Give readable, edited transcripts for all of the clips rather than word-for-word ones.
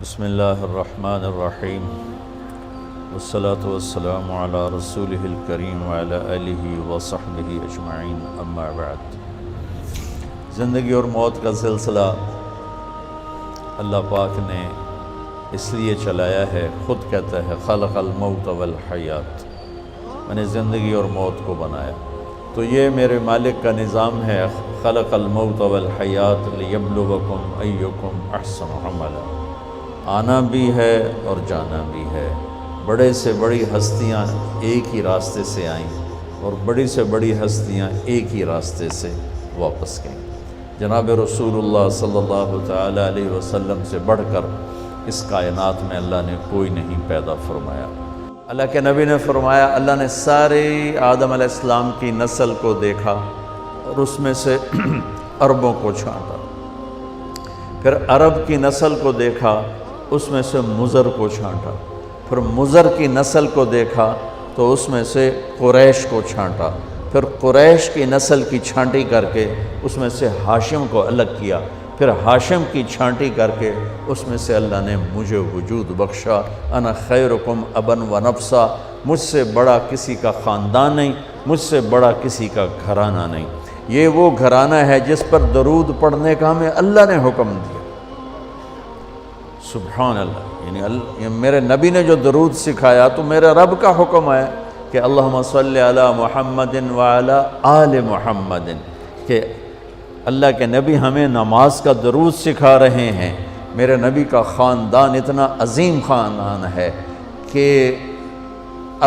بسم اللہ الرحمن الرحیم والصلاة والسلام علی رسولہ الکریم وعلی آلہ وصحبہ اجمعین اما بعد۔ زندگی اور موت کا سلسلہ اللہ پاک نے اس لیے چلایا ہے، خود کہتا ہے خلق الموت والحیات، میں نے زندگی اور موت کو بنایا، تو یہ میرے مالک کا نظام ہے، خلق الموت والحیات لیبلوکم ایکم احسن عملا، آنا بھی ہے اور جانا بھی ہے۔ بڑے سے بڑی ہستیاں ایک ہی راستے سے آئیں اور بڑی سے بڑی ہستیاں ایک ہی راستے سے واپس گئیں۔ جناب رسول اللہ صلی اللہ تعالیٰ علیہ وسلم سے بڑھ کر اس کائنات میں اللہ نے کوئی نہیں پیدا فرمایا۔ اللہ کے نبی نے فرمایا، اللہ نے سارے آدم علیہ السلام کی نسل کو دیکھا اور اس میں سے عربوں کو چھانٹا، پھر عرب کی نسل کو دیکھا، اس میں سے مضر کو چھانٹا، پھر مضر کی نسل کو دیکھا تو اس میں سے قریش کو چھانٹا، پھر قریش کی نسل کی چھانٹی کر کے اس میں سے ہاشم کو الگ کیا، پھر ہاشم کی چھانٹی کر کے اس میں سے اللہ نے مجھے وجود بخشا۔ انا خیرکم ابا و نفسا، مجھ سے بڑا کسی کا خاندان نہیں، مجھ سے بڑا کسی کا گھرانہ نہیں۔ یہ وہ گھرانہ ہے جس پر درود پڑھنے کا ہمیں اللہ نے حکم دیا۔ سبحان اللہ، یعنی میرے نبی نے جو درود سکھایا تو میرے رب کا حکم ہے کہ اللہم صلی علی محمد وعلی آل محمد، کہ اللہ کے نبی ہمیں نماز کا درود سکھا رہے ہیں۔ میرے نبی کا خاندان اتنا عظیم خاندان ہے کہ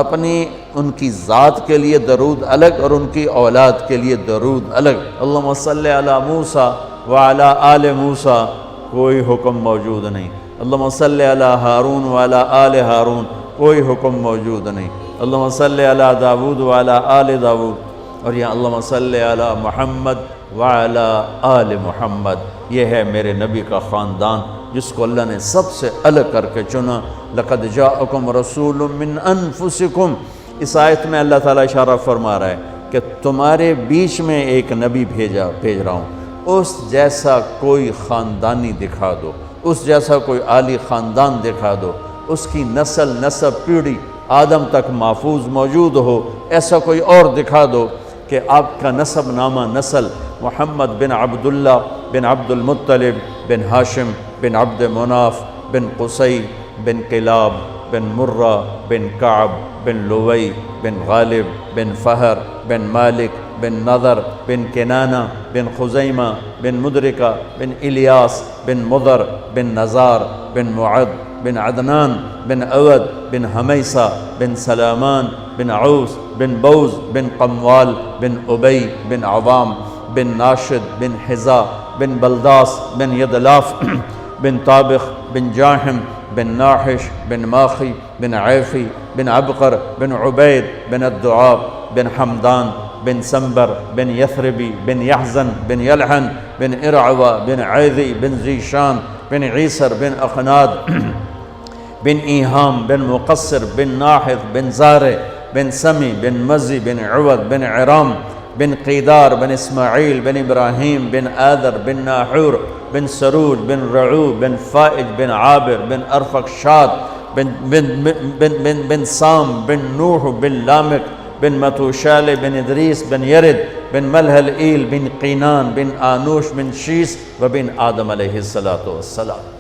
اپنی ان کی ذات کے لیے درود الگ اور ان کی اولاد کے لیے درود الگ۔ اللہم صلی علی موسیٰ وعلی آل موسیٰ کوئی حکم موجود نہیں۔ اللہم صلی علی ہارون وعلی آل ہارون کوئی حکم موجود نہیں۔ اللہم صلی علی داود وعلی آل داود، اور یہ اللہم صلی علی محمد وعلی آل محمد، یہ ہے میرے نبی کا خاندان جس کو اللہ نے سب سے الگ کر کے چنا۔ لقد جاءکم رسول من انفسکم، اس آیت میں اللہ تعالیٰ اشارہ فرما رہا ہے کہ تمہارے بیچ میں ایک نبی بھیج رہا ہوں، اس جیسا کوئی خاندانی دکھا دو، اس جیسا کوئی عالی خاندان دکھا دو، اس کی نسب پیڑھی آدم تک محفوظ موجود ہو، ایسا کوئی اور دکھا دو کہ آپ کا نسب نامہ نسل محمد بن عبداللہ بن عبد المطلب بن ہاشم بن عبد مناف بن قصی بن کلاب بن مرہ بن کعب بن لوی بن غالب بن فہر بن مالک بن نضر بن کنانہ بن خزیمہ بن مدرکہ بن الیاس بن مضر بن نزار بن معد بن عدنان بن عود بن حمیسہ بن سلامان بن عوس بن بوز بن قموال بن ابی بن عوام بن ناشد بن حزا بن بلداس بن یدلاف بن طابخ بن جاحم بن ناحش بن ماخی بن عیفی بن عبقر بن عبید بن الدعاب بن حمدان بن سنبر بن یثربی بن یحزن بن یلحن بن ارعوہ بن عیذی بن ذیشان بن عیسر بن اخناد بن ایہام بن مقصر بن ناحث بن زارع بن سمی بن مزی بن عوض بن عرام بن قیدار بن اسماعیل بن ابراہیم بن آدر بن ناحور بن سروج بن رعو بن فائج بن عابر بن ارفقشاد بن سام بن نوح بن لامک بن متوشال بن ادریس بن یرد بن ملہل بن قینان بن آنوش بن شیس و بن آدم علیہ السلام۔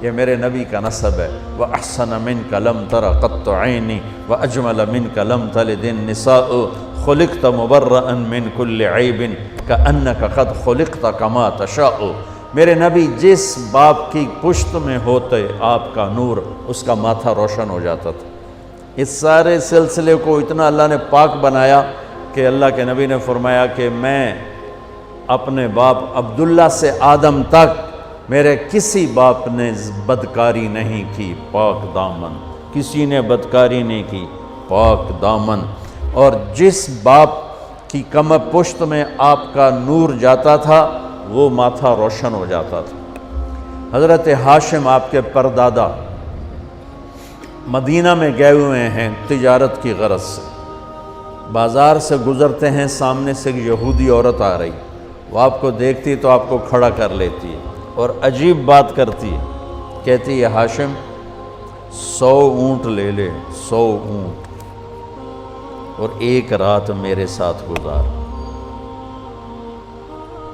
یہ میرے نبی کا نسب ہے۔ وَأَحْسَنَ مِنْكَ لَمْ تَرَ قَطُّ عَيْنِي وَأَجْمَلَ مِنْكَ لَمْ تَلِدِ النِّسَاءُ خُلِقْتَ مُبَرَّأً مِنْ كُلِّ عَيْبٍ كَأَنَّكَ قَدْ خُلِقْتَ كَمَا تَشَاءُ۔ میرے نبی جس باپ کی پشت میں ہوتے آپ کا نور، اس کا ماتھا روشن ہو جاتا تھا۔ اس سارے سلسلے کو اتنا اللہ نے پاک بنایا کہ اللہ کے نبی نے فرمایا کہ میں اپنے باپ عبداللہ سے آدم تک میرے کسی باپ نے بدکاری نہیں کی، پاک دامن، کسی نے بدکاری نہیں کی، پاک دامن۔ اور جس باپ کی کمر پشت میں آپ کا نور جاتا تھا وہ ماتھا روشن ہو جاتا تھا۔ حضرت ہاشم آپ کے پردادا مدینہ میں گئے ہوئے ہیں تجارت کی غرض سے، بازار سے گزرتے ہیں، سامنے سے ایک یہودی عورت آ رہی، وہ آپ کو دیکھتی تو آپ کو کھڑا کر لیتی ہے اور عجیب بات کرتی ہے کہتی ہے ہاشم 100 اونٹ لے لے، 100 اونٹ، اور ایک رات میرے ساتھ گزار۔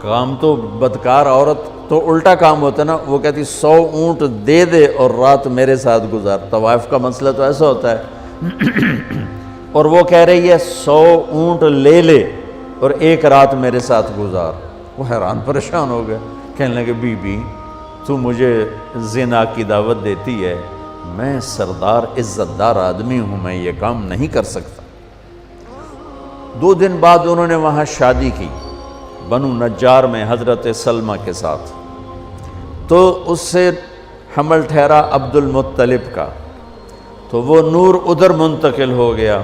کام تو بدکار عورت تو الٹا کام ہوتا نا، وہ کہتی 100 اونٹ دے دے اور رات میرے ساتھ گزار۔ طوائف کا مسئلہ تو ایسا ہوتا ہے، اور وہ کہہ رہی ہے 100 اونٹ لے لے اور ایک رات میرے ساتھ گزار۔ وہ حیران پریشان ہو گئے، کہنے لگے بی بی تو مجھے زنا کی دعوت دیتی ہے، میں سردار عزت دار آدمی ہوں، میں یہ کام نہیں کر سکتا۔ 2 دن بعد انہوں نے وہاں شادی کی بنو نجار میں حضرت سلمہ کے ساتھ، تو اس سے حمل ٹھہرا عبد المطلب کا، تو وہ نور ادھر منتقل ہو گیا۔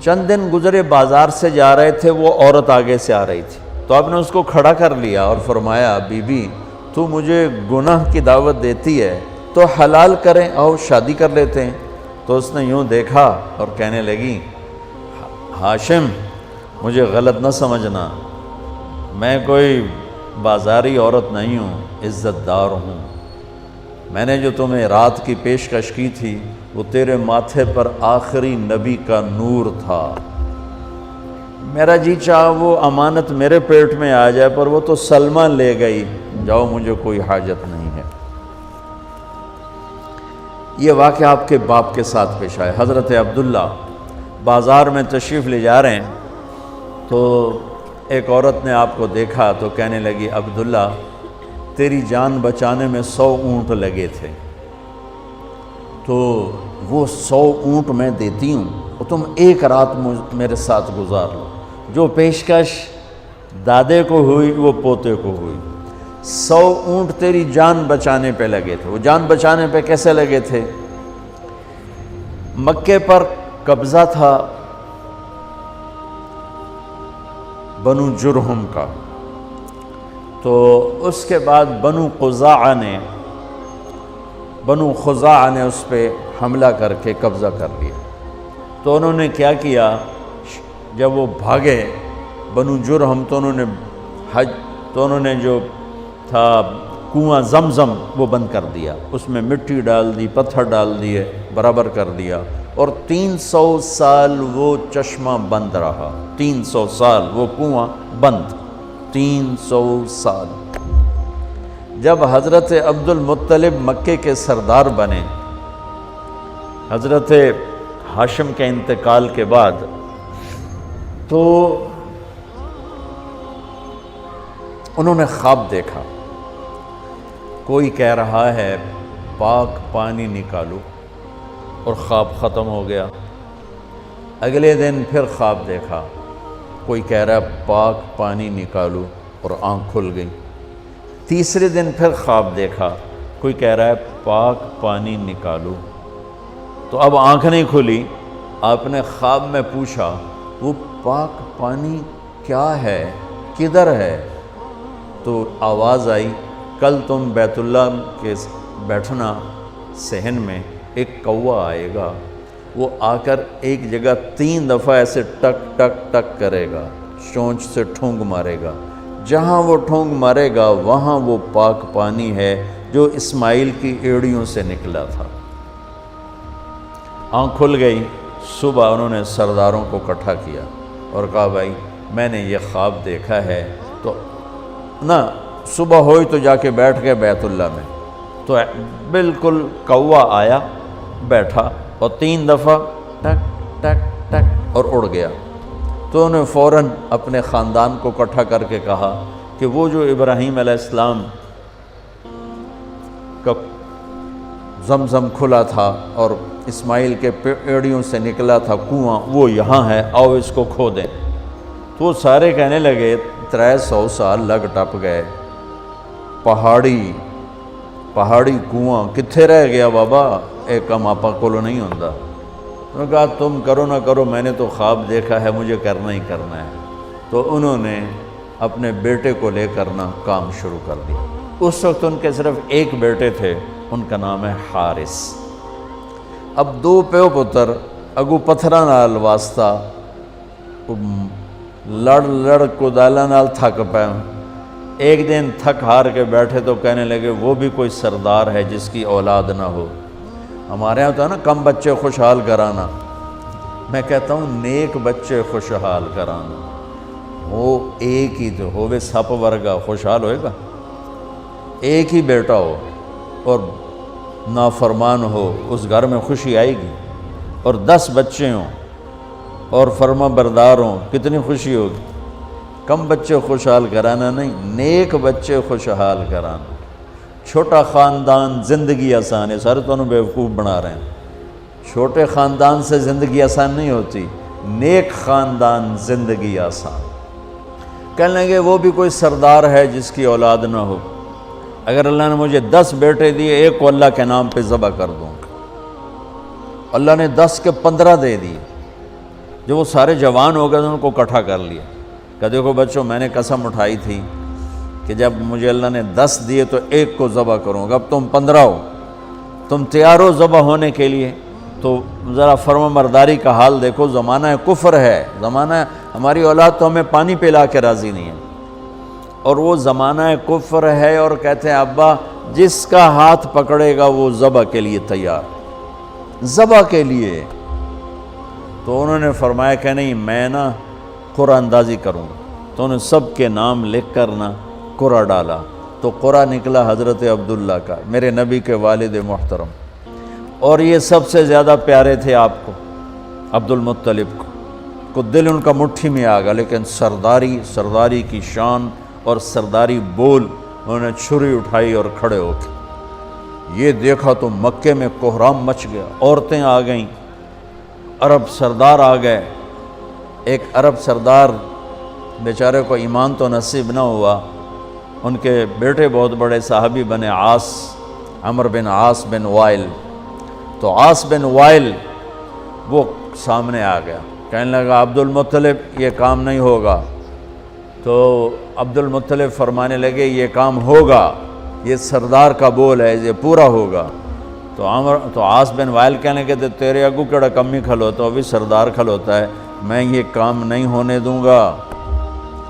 چند دن گزرے، بازار سے جا رہے تھے، وہ عورت آگے سے آ رہی تھی، تو آپ نے اس کو کھڑا کر لیا اور فرمایا بی بی تو مجھے گناہ کی دعوت دیتی ہے تو حلال کریں، آؤ شادی کر لیتے ہیں۔ تو اس نے یوں دیکھا اور کہنے لگی ہاشم مجھے غلط نہ سمجھنا، میں کوئی بازاری عورت نہیں ہوں، عزت دار ہوں۔ میں نے جو تمہیں رات کی پیشکش کی تھی وہ تیرے ماتھے پر آخری نبی کا نور تھا، میرا جی چاہا وہ امانت میرے پیٹ میں آ جائے، پر وہ تو سلمہ لے گئی، جاؤ مجھے کوئی حاجت نہیں ہے۔ یہ واقعہ آپ کے باپ کے ساتھ پیش آئے۔ حضرت عبداللہ بازار میں تشریف لے جا رہے ہیں، تو ایک عورت نے آپ کو دیکھا تو کہنے لگی عبداللہ تیری جان بچانے میں 100 اونٹ لگے تھے، تو وہ 100 اونٹ میں دیتی ہوں اور تم ایک رات میرے ساتھ گزار لو۔ جو پیشکش دادے کو ہوئی وہ پوتے کو ہوئی۔ 100 اونٹ تیری جان بچانے پہ لگے تھے۔ وہ جان بچانے پہ کیسے لگے تھے؟ مکے پر قبضہ تھا بنو جرہم کا، تو اس کے بعد بنو خزاعہ نے اس پہ حملہ کر کے قبضہ کر لیا۔ تو انہوں نے کیا کیا، جب وہ بھاگے بنو جرہم تو انہوں نے جو تھا کنواں زمزم وہ بند کر دیا، اس میں مٹی ڈال دی، پتھر ڈال دیے، برابر کر دیا، اور 300 سال وہ چشمہ بند رہا۔ 300 سال وہ کنواں بند، 300 سال۔ جب حضرت عبد المطلب مکے کے سردار بنے حضرت ہاشم کے انتقال کے بعد، تو انہوں نے خواب دیکھا، کوئی کہہ رہا ہے پاک پانی نکالو، اور خواب ختم ہو گیا۔ اگلے دن پھر خواب دیکھا، کوئی کہہ رہا ہے پاک پانی نکالو، اور آنکھ کھل گئی۔ تیسرے دن پھر خواب دیکھا، کوئی کہہ رہا ہے پاک پانی نکالو، تو اب آنکھ نہیں کھلی۔ آپ نے خواب میں پوچھا وہ پاک پانی کیا ہے، کدھر ہے؟ تو آواز آئی کل تم بیت اللہ کے بیٹھنا صحن میں، ایک کوا آئے گا، وہ آ کر ایک جگہ 3 دفعہ ایسے ٹک ٹک ٹک کرے گا، چونچ سے ٹھونگ مارے گا، جہاں وہ ٹھونگ مارے گا وہاں وہ پاک پانی ہے جو اسماعیل کی ایڑیوں سے نکلا تھا۔ آنکھ کھل گئی۔ صبح انہوں نے سرداروں کو اکٹھا کیا اور کہا بھائی میں نے یہ خواب دیکھا ہے، تو نا صبح ہوئی تو جا کے بیٹھ گئے بیت اللہ میں، تو بالکل کوا آیا، بیٹھا، اور 3 دفعہ ٹک ٹک ٹک اور اڑ گیا۔ تو انہوں نے فوراً اپنے خاندان کو اکٹھا کر کے کہا کہ وہ جو ابراہیم علیہ السلام کا زمزم کھلا تھا اور اسماعیل کے ایڑیوں سے نکلا تھا کنواں، وہ یہاں ہے، آؤ اس کو کھو دیں۔ تو وہ سارے کہنے لگے 300 سال لگ ٹپ گئے، پہاڑی کنواں کتھے رہ گیا بابا، ایک کم آپا کولو نہیں ہوندہ۔ انہوں نے کہا تم کرو نہ کرو، میں نے تو خواب دیکھا ہے، مجھے کرنا ہی کرنا ہے۔ تو انہوں نے اپنے بیٹے کو لے کرنا کام شروع کر دیا۔ اس وقت ان کے صرف ایک بیٹے تھے، ان کا نام ہے حارث۔ اب 2 پیو پتر اگو پتھراں نال واسطہ لڑ کدالاں نال تھک پے، ایک دن تھک ہار کے بیٹھے تو کہنے لگے وہ بھی کوئی سردار ہے جس کی اولاد نہ ہو۔ ہمارے یہاں ہوتا ہے نا کم بچے خوشحال کرانا، میں کہتا ہوں نیک بچے خوشحال کرانا۔ وہ ایک ہی تو ہوئے سپ ورگا خوشحال ہوئے گا؟ ایک ہی بیٹا ہو اور نافرمان ہو، اس گھر میں خوشی آئے گی؟ اور 10 بچے ہوں اور فرما بردار ہوں، کتنی خوشی ہوگی؟ کم بچے خوشحال کرانا نہیں، نیک بچے خوشحال کرانا۔ چھوٹا خاندان زندگی آسان ہے، سارے تو انہوں بیوقوف بنا رہے ہیں۔ چھوٹے خاندان سے زندگی آسان نہیں ہوتی، نیک خاندان زندگی آسان۔ کہنے لگے وہ بھی کوئی سردار ہے جس کی اولاد نہ ہو۔ اگر اللہ نے مجھے 10 بیٹے دیے، ایک کو اللہ کے نام پہ ذبح کر دوں گا۔ اللہ نے 10 کے 15 دے دیے۔ جو وہ سارے جوان ہو گئے ان کو اکٹھا کر لیا کہ دیکھو بچوں، میں نے قسم اٹھائی تھی کہ جب مجھے اللہ نے 10 دیے تو ایک کو ذبح کروں گا، اب تم 15 ہو، تم تیار ہو ذبح ہونے کے لیے؟ تو ذرا فرما برداری کا حال دیکھو، زمانہ کفر ہے، زمانہ ہماری اولاد تو ہمیں پانی پلا کے راضی نہیں ہے، اور وہ زمانہ کفر ہے، اور کہتے ہیں ابا جس کا ہاتھ پکڑے گا وہ ذبح کے لیے تیار، ذبح کے لیے۔ تو انہوں نے فرمایا کہ نہیں، میں نا قرآن اندازی کروں گا۔ تو انہوں نے سب کے نام لکھ کر نا قرآن ڈالا، تو قرآن نکلا حضرت عبداللہ کا، میرے نبی کے والد محترم، اور یہ سب سے زیادہ پیارے تھے آپ کو، عبد المطلب کو دل ان کا مٹھی میں آ گیا، لیکن سرداری کی شان اور سرداری بول، انہوں نے چھری اٹھائی اور کھڑے ہو کے یہ دیکھا تو مکے میں کوہرام مچ گیا، عورتیں آ گئیں، عرب سردار آ گئے۔ ایک عرب سردار بیچارے کو ایمان تو نصیب نہ ہوا، ان کے بیٹے بہت بڑے صحابی بنے، عمر بن عاص بن وائل۔ تو عاص بن وائل وہ سامنے آ گیا، کہنے لگا عبد المطلب یہ کام نہیں ہوگا۔ تو عبد المطلب فرمانے لگے یہ کام ہوگا، یہ سردار کا بول ہے، یہ پورا ہوگا۔ تو عاص بن وائل کہنے لگے تیرے اگو کیڑا کمی کھلوتا، ابھی سردار کھلوتا ہے، میں یہ کام نہیں ہونے دوں گا۔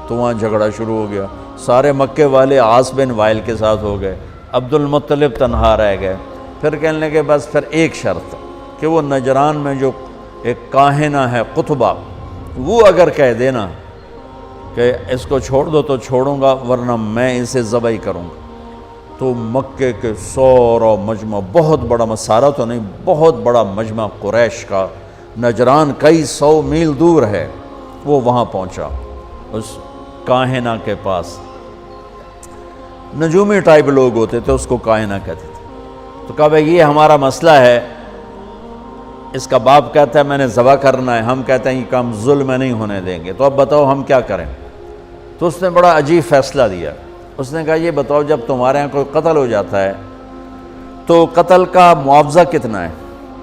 تو وہاں جھگڑا شروع ہو گیا، سارے مکے والے عاص بن وائل کے ساتھ ہو گئے، عبد المطلب تنہا رہ گئے۔ پھر کہنے لگے بس پھر ایک شرط کہ وہ نجران میں جو ایک کاہنہ ہے قطبہ، وہ اگر کہہ دینا کہ اس کو چھوڑ دو تو چھوڑوں گا، ورنہ میں اسے ذبح کروں گا۔ تو مکے کے سورا مجمع، بہت بڑا مسارہ تو نہیں، بہت بڑا مجمع قریش کا، نجران کئی 100 میل دور ہے، وہ وہاں پہنچا اس کاہنہ کے پاس۔ نجومی ٹائپ لوگ ہوتے تھے، اس کو کاہنہ کہتے تھے۔ تو کہا بھائی یہ ہمارا مسئلہ ہے، اس کا باپ کہتا ہے میں نے ذبح کرنا ہے، ہم کہتے ہیں یہ کام ظلم نہیں ہونے دیں گے، تو اب بتاؤ ہم کیا کریں؟ تو اس نے بڑا عجیب فیصلہ دیا، اس نے کہا یہ بتاؤ جب تمہارے ہاں کوئی قتل ہو جاتا ہے تو قتل کا معاوضہ کتنا ہے؟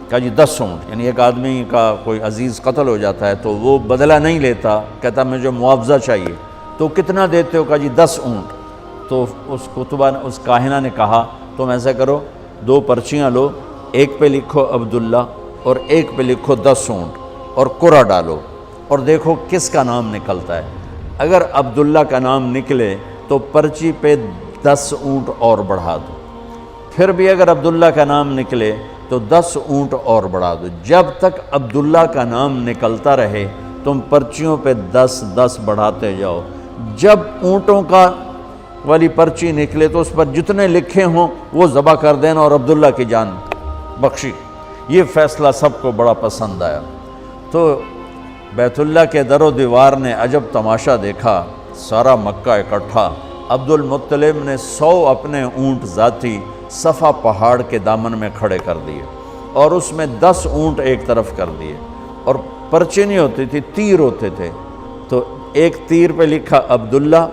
کہا جی 10 اونٹ، یعنی ایک آدمی کا کوئی عزیز قتل ہو جاتا ہے تو وہ بدلہ نہیں لیتا، کہتا مجھے معاوضہ چاہیے، تو کتنا دیتے ہو؟ کہا جی 10 اونٹ۔ تو اس کاہنہ نے کہا تم ایسا کرو، 2 پرچیاں لو، ایک پہ لکھو عبداللہ اور ایک پہ لکھو 10 اونٹ، اور قرعہ ڈالو اور دیکھو کس کا نام نکلتا ہے۔ اگر عبداللہ کا نام نکلے تو پرچی پہ 10 اونٹ اور بڑھا دو، پھر بھی اگر عبداللہ کا نام نکلے تو 10 اونٹ اور بڑھا دو، جب تک عبداللہ کا نام نکلتا رہے تم پرچیوں پہ 10 بڑھاتے جاؤ۔ جب اونٹوں کا والی پرچی نکلے تو اس پر جتنے لکھے ہوں وہ ذبح کر دینا اور عبداللہ کی جان بخشی۔ یہ فیصلہ سب کو بڑا پسند آیا۔ تو بیت اللہ کے در و دیوار نے عجب تماشا دیکھا، سارا مکہ اکٹھا، عبد المطلب نے 100 اپنے اونٹ ذاتی صفا پہاڑ کے دامن میں کھڑے کر دیے، اور اس میں 10 اونٹ ایک طرف کر دیے، اور پرچے نہیں ہوتی تھی، تیر ہوتے تھے، تو ایک تیر پہ لکھا عبداللہ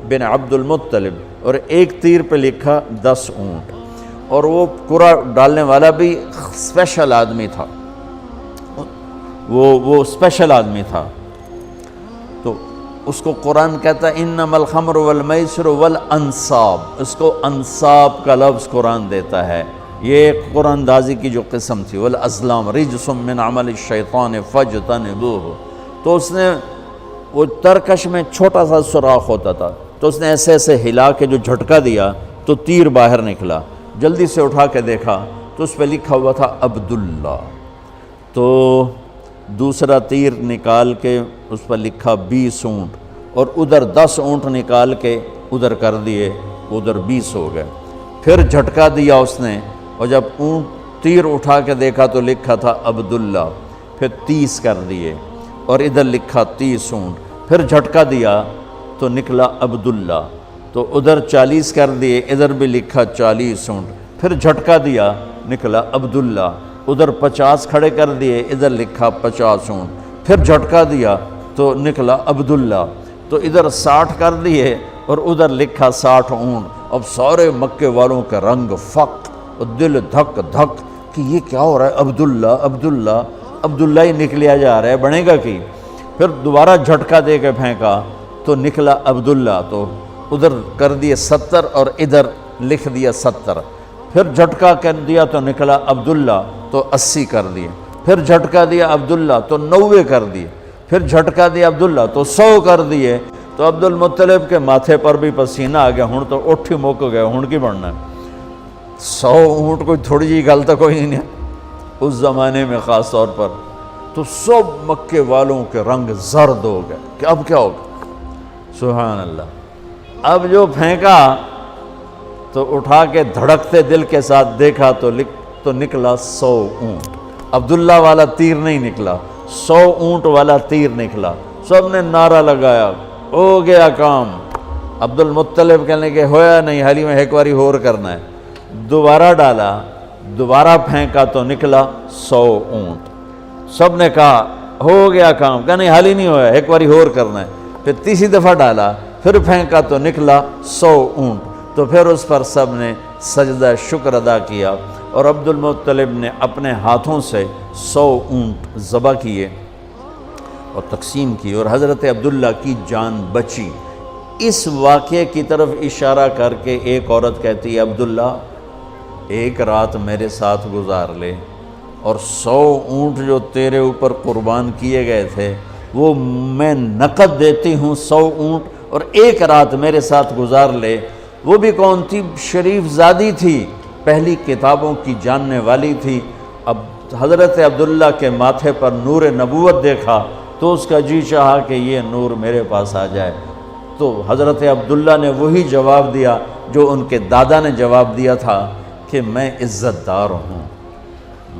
بن عبد المطلب اور ایک تیر پہ لکھا 10 اونٹ۔ اور وہ قرعہ ڈالنے والا بھی اسپیشل آدمی تھا، وہ اسپیشل آدمی تھا، تو اس کو قرآن کہتا ہے انما الخمر والمیسر والانصاب، اس کو انصاب کا لفظ قرآن دیتا ہے۔ یہ قرآن اندازی کی جو قسم تھی، والازلام رجس من عمل الشیطان فاجتنبوہ، تو اس نے وہ ترکش میں چھوٹا سا سوراخ ہوتا تھا، تو تو اس نے ایسے ایسے ہلا کے جو جھٹکا دیا تو تیر باہر نکلا، جلدی سے اٹھا کے دیکھا تو اس پہ لکھا ہوا تھا عبداللہ۔ تو دوسرا تیر نکال کے اس پر لکھا 20 اونٹ، اور ادھر 10 اونٹ نکال کے ادھر کر دیے، ادھر 20 ہو گئے۔ پھر جھٹکا دیا اس نے، اور جب اونٹ تیر اٹھا کے دیکھا تو لکھا تھا عبداللہ، پھر 30 کر دیے، اور ادھر لکھا 30 اونٹ۔ پھر جھٹکا دیا تو نکلا عبداللہ، تو ادھر 40 کر دیے، ادھر بھی لکھا 40 اونٹ۔ پھر جھٹکا دیا نکلا عبداللہ، ادھر 50 کھڑے کر دیے، ادھر لکھا 50 اونٹ۔ پھر جھٹکا دیا تو نکلا عبداللہ، تو ادھر 60 کر دیے اور ادھر لکھا 60 اونٹ۔ اب سارے مکے والوں کے رنگ فق اور دل دھک دھک کہ یہ کیا ہو رہا ہے، عبداللہ عبداللہ عبداللہ ہی نکلیا جا رہا ہے، بنے گا کی؟ پھر دوبارہ جھٹکا دے کے پھینکا تو نکلا عبداللہ، تو ادھر کر دیے 70 اور ادھر لکھ دیا 70۔ پھر جھٹکا کر دیا تو نکلا عبداللہ، تو 80 کر دیے۔ پھر جھٹکا دیا عبداللہ تو 90 کر دیے۔ پھر جھٹکا دیا عبداللہ تو 100 کر دیے۔ تو عبد المطلب کے ماتھے پر بھی پسینہ آ گیا، ہن تو اٹھ ہی موک گئے، ہن کی بڑھنا ہے؟ 100 اونٹ کوئی تھوڑی جی گل تو کوئی نہیں ہے اس زمانے میں خاص طور پر۔ تو سب مکے والوں کے رنگ زرد ہو گئے کہ اب کیا ہوگا؟ سبحان اللہ۔ اب جو پھینکا تو اٹھا کے دھڑکتے دل کے ساتھ دیکھا تو نکلا 100 اونٹ۔ عبداللہ والا تیر نہیں نکلا، 100 اونٹ والا تیر نکلا۔ سب نے نعرہ لگایا، ہو گیا کام۔ عبد المطلب کہنے کہ ہویا نہیں، حالی میں ایک باری اور کرنا ہے۔ دوبارہ ڈالا، دوبارہ پھینکا تو نکلا 100 اونٹ۔ سب نے کہا ہو گیا کام، کہا نہیں حالی نہیں ہوا، ایک باری اور کرنا ہے۔ پھر تیسری دفعہ ڈالا، پھر پھینکا تو نکلا 100 اونٹ۔ تو پھر اس پر سب نے سجدہ شکر ادا کیا، اور عبد المطلب نے اپنے ہاتھوں سے 100 اونٹ ذبح کیے اور تقسیم کی، اور حضرت عبداللہ کی جان بچی۔ اس واقعے کی طرف اشارہ کر کے ایک عورت کہتی ہے، عبداللہ ایک رات میرے ساتھ گزار لے، اور 100 اونٹ جو تیرے اوپر قربان کیے گئے تھے وہ میں نقد دیتی ہوں 100 اونٹ، اور ایک رات میرے ساتھ گزار لے۔ وہ بھی کون تھی؟ شریف زادی تھی، پہلی کتابوں کی جاننے والی تھی۔ اب حضرت عبداللہ کے ماتھے پر نور نبوت دیکھا تو اس کا جی چاہا کہ یہ نور میرے پاس آ جائے۔ تو حضرت عبداللہ نے وہی جواب دیا جو ان کے دادا نے جواب دیا تھا کہ میں عزت دار ہوں،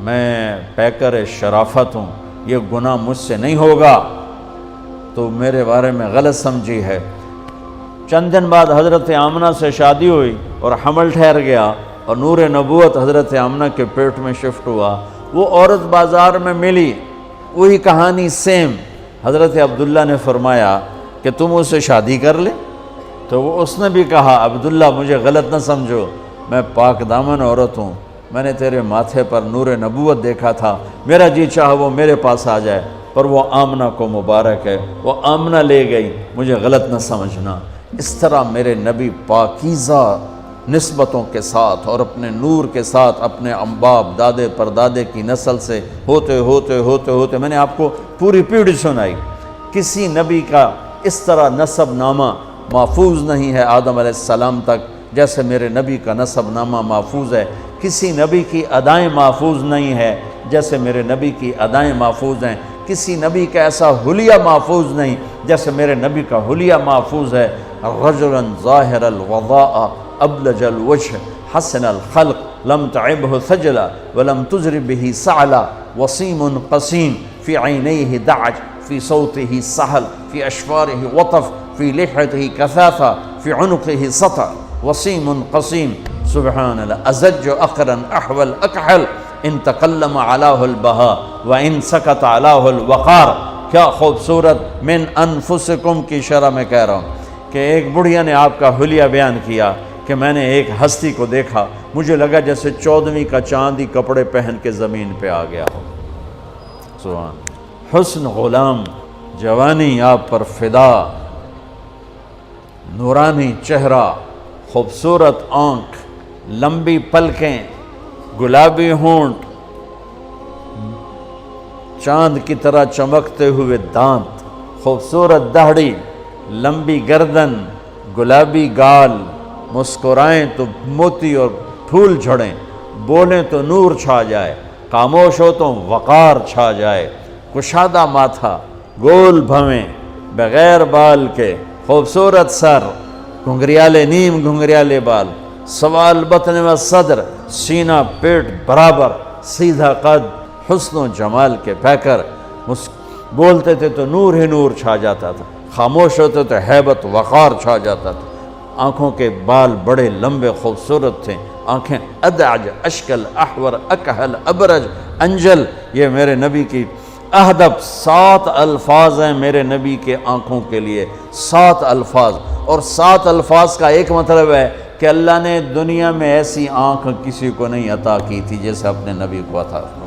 میں پیکر شرافت ہوں، یہ گناہ مجھ سے نہیں ہوگا، تو میرے بارے میں غلط سمجھی ہے۔ چند دن بعد حضرت آمنہ سے شادی ہوئی اور حمل ٹھہر گیا، اور نور نبوت حضرت آمنہ کے پیٹ میں شفٹ ہوا۔ وہ عورت بازار میں ملی، وہی کہانی سیم۔ حضرت عبداللہ نے فرمایا کہ تم اس سے شادی کر لے، تو اس نے بھی کہا عبداللہ مجھے غلط نہ سمجھو، میں پاک دامن عورت ہوں، میں نے تیرے ماتھے پر نور نبوت دیکھا تھا، میرا جی چاہا وہ میرے پاس آ جائے، پر وہ آمنہ کو مبارک ہے، وہ آمنہ لے گئی، مجھے غلط نہ سمجھنا۔ اس طرح میرے نبی پاکیزہ نسبتوں کے ساتھ اور اپنے نور کے ساتھ اپنے باپ دادے پردادے کی نسل سے ہوتے ہوتے ہوتے ہوتے، میں نے آپ کو پوری پیڑھی سنائی، کسی نبی کا اس طرح نسب نامہ محفوظ نہیں ہے آدم علیہ السلام تک جیسے میرے نبی کا نسب نامہ محفوظ ہے، کسی نبی کی ادائیں محفوظ نہیں ہے جیسے میرے نبی کی ادائیں محفوظ ہیں، کسی نبی کا ایسا حلیہ محفوظ نہیں جیسے میرے نبی کا حلیہ محفوظ ہے۔ رجلا ظاہر الوضاء ابلج الوجه حسن الخلق لم تعبه ثجلا ولم تزر به سعلا وسيم قسيم في عينيه دعج في صوته سهل في أشفاره وطف في لحيته كثافة في عنقه سطع وسيم قسيم سبحان الله أزج أقرا أحول أكحل إن تكلم علاه البهاء وإن سكت علاه الوقار۔ کیا خوبصورت من انفسکم کی شرح میں کہہ رہا ہوں کہ ایک بڑھیا نے آپ کا حلیہ بیان کیا کہ میں نے ایک ہستی کو دیکھا، مجھے لگا جیسے 14ویں کا چاند ہی کپڑے پہن کے زمین پہ آ گیا ہو۔ سبحان حسن غلام، جوانی آپ پر فدا، نورانی چہرہ، خوبصورت آنکھ، لمبی پلکیں، گلابی ہونٹ، چاند کی طرح چمکتے ہوئے دانت، خوبصورت داڑھی، لمبی گردن، گلابی گال، مسکرائیں تو موتی اور پھول جھڑیں، بولیں تو نور چھا جائے، خاموش ہو تو وقار چھا جائے، کشادہ ماتھا، گول بھویں بغیر بال کے، خوبصورت سر، گھنگریالے نیم گھنگریالے بال، سوال بطن و صدر، سینہ پیٹ برابر، سیدھا قد، حسن و جمال کے پیکر، بولتے تھے تو نور ہی نور چھا جاتا تھا، خاموش ہوتے تو ہیبت وقار چھا جاتا تھا۔ آنکھوں کے بال بڑے لمبے خوبصورت تھے، آنکھیں ادعج، اشکل، احور، اکحل، ابرج، انجل۔ یہ میرے نبی کی اہدب 7 الفاظ ہیں میرے نبی کے آنکھوں کے لیے، 7 الفاظ۔ اور 7 الفاظ کا ایک مطلب ہے کہ اللہ نے دنیا میں ایسی آنکھ کسی کو نہیں عطا کی تھی جیسے اپنے نبی کو عطا فرمایا۔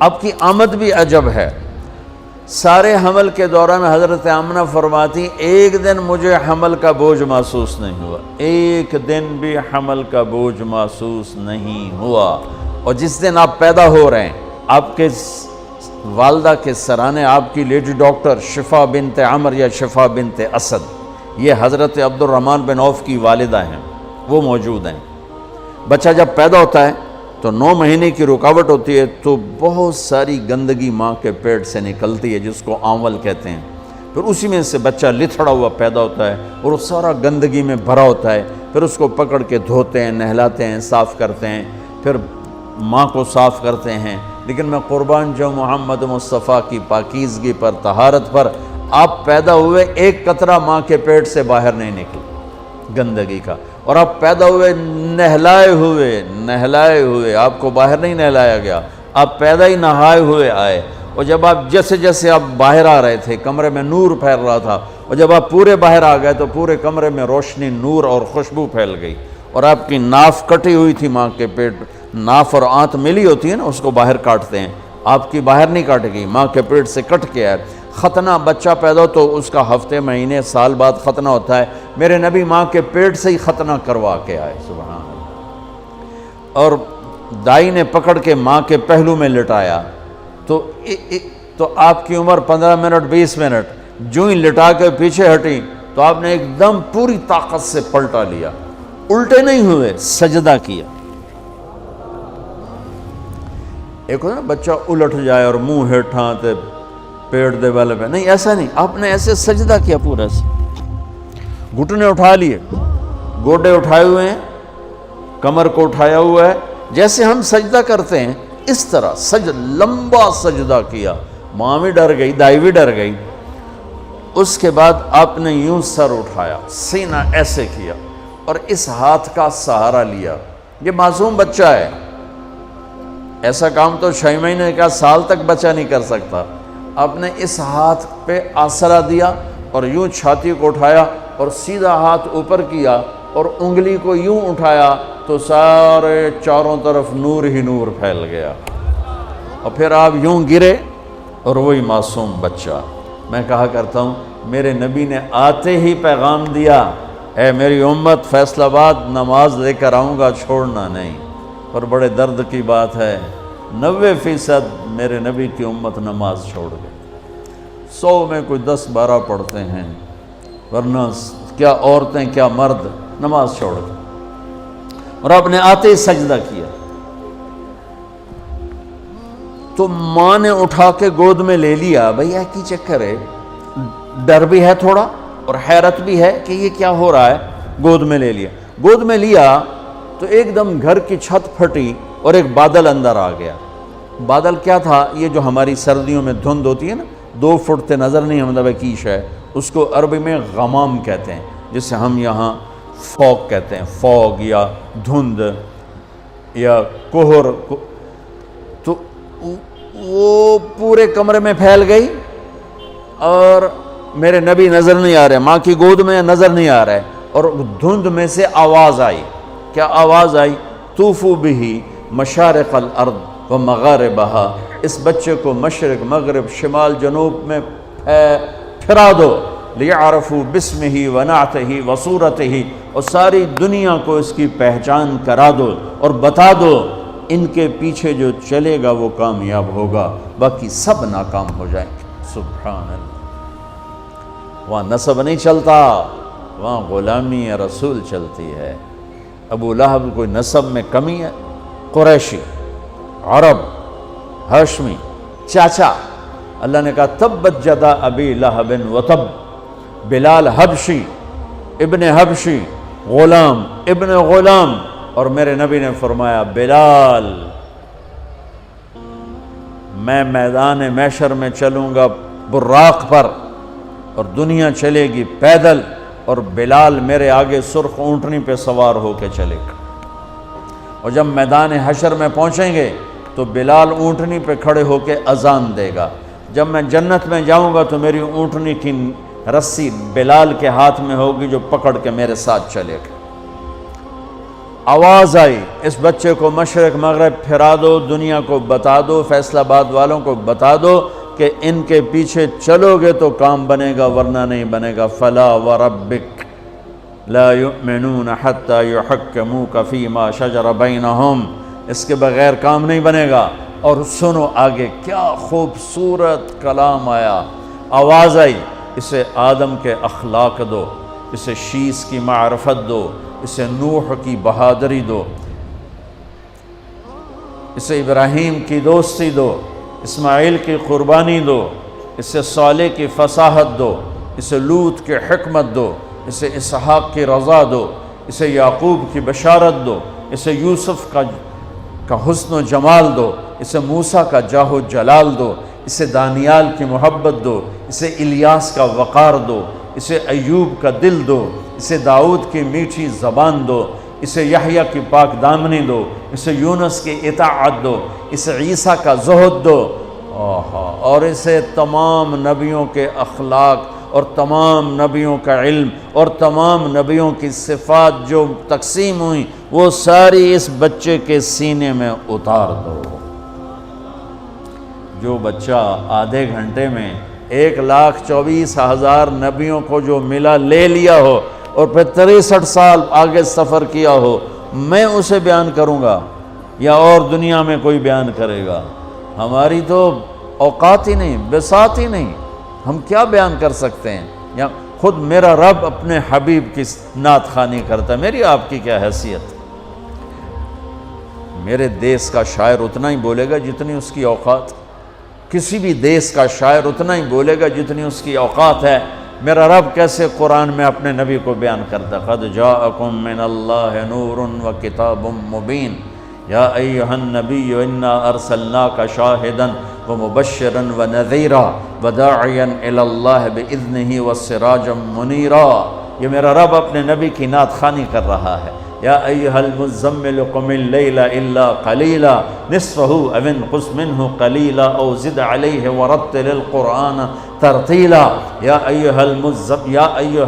آپ کی آمد بھی عجب ہے۔ سارے حمل کے دوران حضرت آمنہ فرماتی ایک دن مجھے حمل کا بوجھ محسوس نہیں ہوا، ایک دن بھی حمل کا بوجھ محسوس نہیں ہوا۔ اور جس دن آپ پیدا ہو رہے ہیں، آپ کے والدہ کے سرانے آپ کی لیڈی ڈاکٹر شفا بنت عمر یا شفا بنت اسد، یہ حضرت عبد الرحمن بن عوف کی والدہ ہیں، وہ موجود ہیں۔ بچہ جب پیدا ہوتا ہے تو 9 مہینے کی رکاوٹ ہوتی ہے، تو بہت ساری گندگی ماں کے پیٹ سے نکلتی ہے جس کو آنول کہتے ہیں، پھر اسی میں سے بچہ لتھڑا ہوا پیدا ہوتا ہے اور وہ سارا گندگی میں بھرا ہوتا ہے، پھر اس کو پکڑ کے دھوتے ہیں، نہلاتے ہیں، صاف کرتے ہیں، پھر ماں کو صاف کرتے ہیں۔ لیکن میں قربان جو محمد مصطفیٰ کی پاکیزگی پر، طہارت پر، آپ پیدا ہوئے ایک قطرہ ماں کے پیٹ سے باہر نہیں نکلا گندگی کا، اور آپ پیدا ہوئے نہلائے ہوئے، آپ کو باہر نہیں نہلایا گیا، آپ پیدا ہی نہائے ہوئے آئے۔ اور جب آپ جیسے جیسے آپ باہر آ رہے تھے کمرے میں نور پھیل رہا تھا، اور جب آپ پورے باہر آ گئے تو پورے کمرے میں روشنی، نور اور خوشبو پھیل گئی۔ اور آپ کی ناف کٹی ہوئی تھی ماں کے پیٹ، ناف اور آنت ملی ہوتی ہے نا، اس کو باہر کاٹتے ہیں، آپ کی باہر نہیں کاٹے گی، ماں کے پیٹ سے کٹ کے آئے۔ ختنہ بچہ پیدا ہو تو اس کا ہفتے، مہینے، سال بعد ختنہ ہوتا ہے، میرے نبی ماں کے پیٹ سے ہی ختنہ کروا کے آئے، سبحان اللہ۔ اور دائی نے پکڑ کے ماں کے پہلو میں لٹایا تو آپ کی عمر 15 منٹ 20 منٹ، جو ہی لٹا کے پیچھے ہٹی تو آپ نے ایک دم پوری طاقت سے پلٹا لیا، الٹے نہیں ہوئے، سجدہ کیا۔ ایک ہوتا ہے بچہ الٹ جائے اور منہ ہیٹھاں تے پیٹ دے والے پہ، نہیں ایسا نہیں، آپ نے ایسے سجدہ کیا، پورا سے گھٹنے اٹھا لیے، گوڈے اٹھائے ہوئے ہیں، کمر کو اٹھایا ہوا ہے، جیسے ہم سجدہ کرتے ہیں اس طرح لمبا سجدہ کیا۔ ماں بھی ڈر گئی، دائی بھی ڈر گئی۔ اس کے بعد آپ نے یوں سر اٹھایا، سینہ ایسے کیا اور اس ہاتھ کا سہارا لیا۔ یہ معصوم بچہ ہے، ایسا کام تو 6 مہینے کا، سال تک بچہ نہیں کر سکتا۔ آپ نے اس ہاتھ پہ آسرا دیا اور یوں چھاتی کو اٹھایا اور سیدھا ہاتھ اوپر کیا اور انگلی کو یوں اٹھایا تو سارے چاروں طرف نور ہی نور پھیل گیا، اور پھر آپ یوں گرے اور وہی معصوم بچہ۔ میں کہا کرتا ہوں میرے نبی نے آتے ہی پیغام دیا، اے میری امت، فیصل آباد نماز لے کر آؤں گا، چھوڑنا نہیں۔ اور بڑے درد کی بات ہے 90% میرے نبی کی امت نماز چھوڑ گئی، 100 میں کوئی 10-12 پڑھتے ہیں، ورنہ کیا عورتیں کیا مرد نماز چھوڑ گئے۔ اور آپ نے آتے ہی سجدہ کیا تو ماں نے اٹھا کے گود میں لے لیا۔ بھئی یہ کی چکر ہے، ڈر بھی ہے تھوڑا اور حیرت بھی ہے کہ یہ کیا ہو رہا ہے۔ گود میں لے لیا، گود میں لیا تو ایک دم گھر کی چھت پھٹی اور ایک بادل اندر آ گیا۔ بادل کیا تھا؟ یہ جو ہماری سردیوں میں دھند ہوتی ہے نا، 2 فٹ تے نظر نہیں مطلب کیش ہے، اس کو عربی میں غمام کہتے ہیں، جسے ہم یہاں فوگ کہتے ہیں، فوگ یا دھند یا کوہر۔ تو وہ پورے کمرے میں پھیل گئی اور میرے نبی نظر نہیں آ رہے، ماں کی گود میں نظر نہیں آ رہا ہے، اور دھند میں سے آواز آئی۔ کیا آواز آئی؟ طوفوا بہ مشارق الارض و مغاربہا، اس بچے کو مشرق، مغرب، شمال، جنوب میں پھرا دو، لیعرفوا باسمہ و نعتہ و صورتہ، اور ساری دنیا کو اس کی پہچان کرا دو اور بتا دو، ان کے پیچھے جو چلے گا وہ کامیاب ہوگا، باقی سب ناکام ہو جائیں گے۔ سبحان اللہ۔ وہاں نسب نہیں چلتا، وہاں غلامی رسول چلتی ہے۔ ابو لہب کوئی نسب میں کمی ہے؟ قریشی، عرب، ہاشمی، چاچا۔ اللہ نے کہا تبت جدا ابی لہب وتب، بلال حبشی، ابن حبشی، غلام ابن غلام، اور میرے نبی نے فرمایا بلال میں میدان محشر میں چلوں گا براق پر اور دنیا چلے گی پیدل، اور بلال میرے آگے سرخ اونٹنی پہ سوار ہو کے چلے گا، اور جب میدان حشر میں پہنچیں گے تو بلال اونٹنی پہ کھڑے ہو کے اذان دے گا۔ جب میں جنت میں جاؤں گا تو میری اونٹنی کی رسی بلال کے ہاتھ میں ہوگی جو پکڑ کے میرے ساتھ چلے گا۔ آواز آئی اس بچے کو مشرق مغرب پھرا دو، دنیا کو بتا دو، فیصل آباد والوں کو بتا دو کہ ان کے پیچھے چلو گے تو کام بنے گا ورنہ نہیں بنے گا۔ فلا وربک لا یؤمنون حتی یحکموک فیما شجر بینہم، اس کے بغیر کام نہیں بنے گا۔ اور سنو آگے کیا خوبصورت کلام آیا، آواز آئی اسے آدم کے اخلاق دو، اسے شیس کی معرفت دو، اسے نوح کی بہادری دو، اسے ابراہیم کی دوستی دو، اسماعیل کی قربانی دو، اسے صالح کی فصاحت دو، اسے لوط کی حکمت دو، اسے اسحاق کی رضا دو، اسے یعقوب کی بشارت دو، اسے یوسف کا حسن و جمال دو، اسے موسیٰ کا جاہ و جلال دو، اسے دانیال کی محبت دو، اسے الیاس کا وقار دو، اسے ایوب کا دل دو، اسے داؤد کی میٹھی زبان دو، اسے یحییٰ کی پاک دامنی دو، اسے یونس کی اطاعت دو، اسے عیسیٰ کا زہد دو، اور اسے تمام نبیوں کے اخلاق اور تمام نبیوں کا علم اور تمام نبیوں کی صفات جو تقسیم ہوئیں وہ ساری اس بچے کے سینے میں اتار دو۔ جو بچہ آدھے گھنٹے میں 1,24,000 نبیوں کو جو ملا لے لیا ہو اور پھر 63 سال آگے سفر کیا ہو، میں اسے بیان کروں گا یا اور دنیا میں کوئی بیان کرے گا؟ ہماری تو اوقات ہی نہیں، بساط ہی نہیں، ہم کیا بیان کر سکتے ہیں؟ یا خود میرا رب اپنے حبیب کی نعت خوانی کرتا ہے، میری آپ کی کیا حیثیت؟ میرے دیس کا شاعر اتنا ہی بولے گا جتنی اس کی اوقات، کسی بھی دیس کا شاعر اتنا ہی بولے گا جتنی اس کی اوقات ہے۔ میرا رب کیسے قرآن میں اپنے نبی کو بیان کرتا، قد جاءکم من اللہ نور و کتاب مبین یا ایہا النبی انا ارسلناک شاہدا ومبشرا ونذیرا وداعیا الی اللہ باذنہ وسراجا منیرا۔ یہ میرا رب اپنے نبی کی نعت خوانی کر رہا ہے۔ یا ایہا المزمل قم اللیل الا قلیلا نصفہ او انقص منہ قلیلا او زد علیہ ورتل القرآن ترتیلا۔ یا ایہا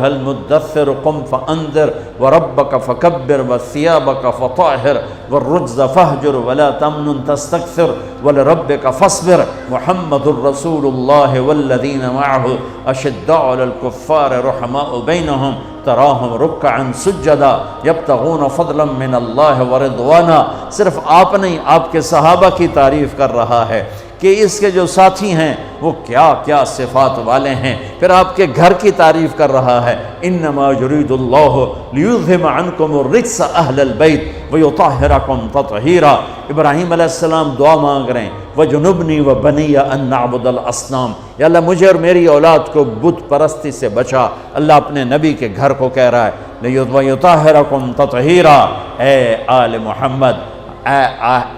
المدثر قم فانذر وربک فکبر وثیابک فطہر والرجز فہجر ولا تمنن تستکثر ولربک فاصبر محمد رسول اللہ والذین معہ اشداء علی الکفار رحماء بینہم تراہم رکعا سجدا یبتغون فضلا من اللہ ورضوانا۔ صرف آپ نہیں، آپ کے صحابہ کی تعریف کر رہا ہے کہ اس کے جو ساتھی ہیں وہ کیا کیا صفات والے ہیں، پھر آپ کے گھر کی تعریف کر رہا ہے۔ انما یرید اللہ لیذہب عنکم الرجس اہل البیت ویطہرکم تطہیرا۔ ابراہیم علیہ السلام دعا مانگ رہے ہیں وجنبنی وبنی ان نعبد الاصنام، یا اللہ مجھے اور میری اولاد کو بت پرستی سے بچا۔ اللہ اپنے نبی کے گھر کو کہہ رہا ہے ویطہرکم تطہیرا۔ اے آل محمد، اے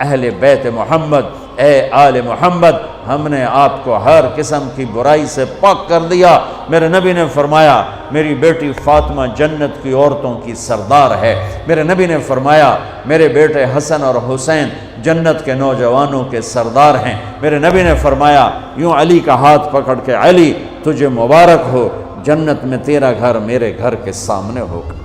اہل بیت محمد، اے آل محمد، ہم نے آپ کو ہر قسم کی برائی سے پاک کر دیا۔ میرے نبی نے فرمایا میری بیٹی فاطمہ جنت کی عورتوں کی سردار ہے۔ میرے نبی نے فرمایا میرے بیٹے حسن اور حسین جنت کے نوجوانوں کے سردار ہیں۔ میرے نبی نے فرمایا یوں علی کا ہاتھ پکڑ کے علی تجھے مبارک ہو، جنت میں تیرا گھر میرے گھر کے سامنے ہوگا۔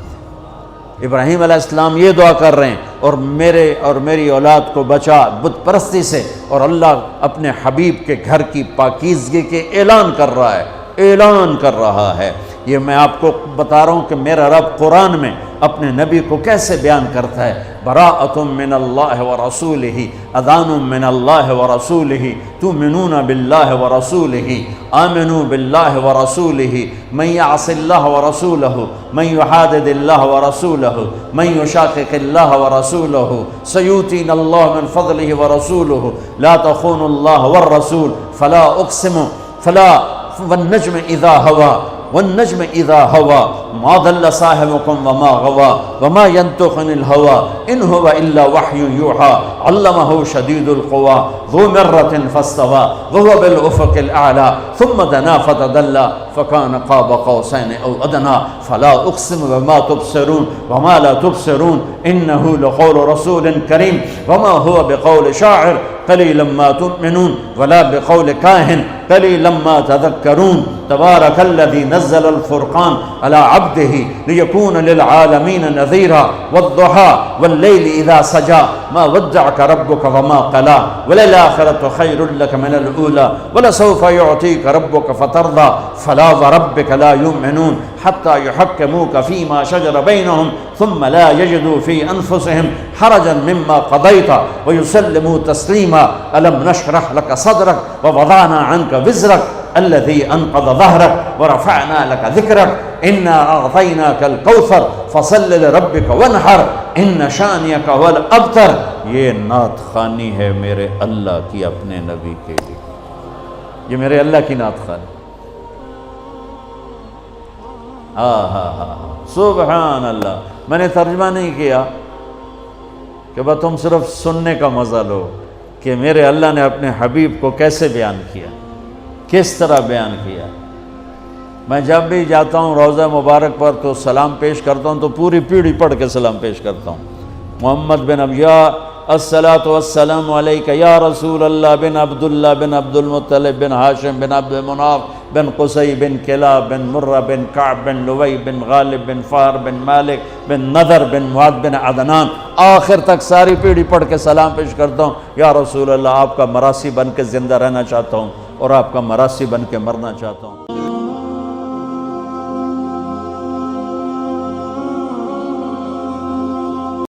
ابراہیم علیہ السلام یہ دعا کر رہے ہیں اور میرے اور میری اولاد کو بچا بت پرستی سے، اور اللہ اپنے حبیب کے گھر کی پاکیزگی کے اعلان کر رہا ہے۔ اعلان کر رہا ہے۔ یہ میں آپ کو بتا رہا ہوں کہ میرا رب قرآن میں اپنے نبی کو کیسے بیان کرتا ہے۔ براءۃ من اللہ ورسولہ، اذان من اللہ ورسولہ، تؤمنون باللہ ورسولہ، آمنوا باللہ ورسولہ، من یعص اللہ ورسولہ، من یحادد اللہ ورسولہ، من یشاقق اللہ ورسولہ، سیؤتینا اللہ من فضلہ ورسولہ، لا تخونوا اللہ والرسول، فلا اقسم والنجم اذا ہوا، والنجم اذا ہوا، ما ضل صاحبكم وما غوا، وما ينطق عن الهوى ان هو الا وحی یوحى، علمه شدید القوى، ذو مرة فاستوى، وهو بالافق الاعلى، ثم دنا فتدلى، فكان قاب قوسين او ادنى، فلا اقسم بما تبصرون وما لا تبصرون، انه لقول رسول کریم، وما هو بقول شاعر قلیلا ما تؤمنون، ولا بقول کاہن قلیلا ما تذکرون، تبارک الذی نزل الفرقان على عبده ليكون للعالمين نذيرا، والضحى والليل إذا سجى، ما ودعك ربك وما قلى، وللآخرة خير لك من الأولى، ولسوف يعطيك ربك فترضى، فلا وربك لا يؤمنون حتى يحكموك فيما شجر بينهم ثم لا يجدوا في أنفسهم حرجا مما قضيت ويسلموا تسليما، ألم نشرح لك صدرك ووضعنا عنك وزرك الذي انقض ظهرك ورفعنا لك ذكرك، انا اعطيناك الكوثر فصل لربك وانحر ان شانئك هو الابتر۔ یہ نعت خوانی ہے میرے اللہ کی اپنے نبی کے لیے، یہ میرے اللہ کی نعت خوانی۔ سبحان اللہ۔ میں نے ترجمہ نہیں کیا کہ بس تم صرف سننے کا مزہ لو کہ میرے اللہ نے اپنے حبیب کو کیسے بیان کیا، کس طرح بیان کیا۔ میں جب بھی جاتا ہوں روضہ مبارک پر تو سلام پیش کرتا ہوں تو پوری پیڑھی پڑھ کے سلام پیش کرتا ہوں۔ محمد بن ابیا الصلاۃ والسلام علیک یا رسول اللہ بن عبداللہ بن عبد المطلب بن ہاشم بن عبد مناف بن قصی بن کلاب بن مرہ بن کعب بن لوی بن غالب بن فار بن مالک بن نذر بن معد بن عدنان، آخر تک ساری پیڑھی پڑھ کے سلام پیش کرتا ہوں۔ یا رسول اللہ، آپ کا مراسی بن کے زندہ رہنا چاہتا ہوں اور آپ کا مراسی بن کے مرنا چاہتا ہوں۔